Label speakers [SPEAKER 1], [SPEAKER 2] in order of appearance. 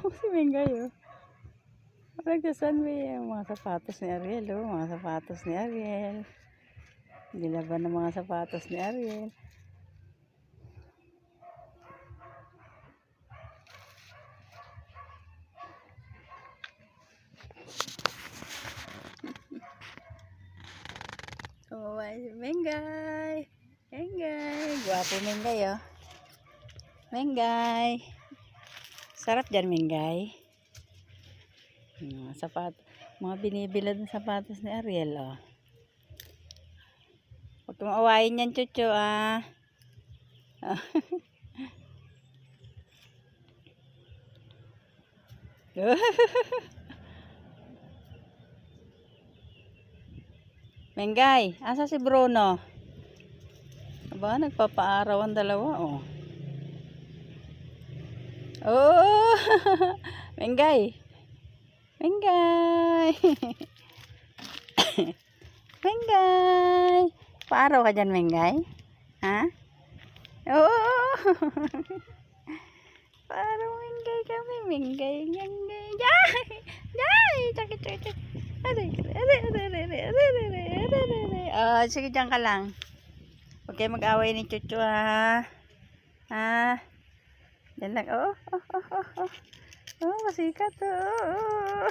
[SPEAKER 1] Si Mengay, oh. Nagsasanwi yung mga sapatos ni Ariel, oh. Mga sapatos ni Ariel. Nilaban ng mga sapatos ni Ariel. Oh, ay, Mengay. Mengay. Guwapo Mengay, oh. Mengay. Sarap dyan, Mengay. Mga mga binibilad ng sapatos ni Ariel, oh. Huwag kang awayin yan, Chucho, ah. Mengay, asa si Bruno? Aba, nagpapaaraw ang dalawa, oh. Oh! Mengay! Mengay! Mengay! Paaraw ka dyan, Mengay? Ha? Oh! Paaraw, Mengay kami. Mengay, Mengay. Yay! Yay! Sakit, sakit. Oh, sige, dyan ka lang. Huwag kayo mag-away ni Chucho, ha? Ha? Yan lang. Oh, oh, oh, oh, oh. Oh, masikat, oh.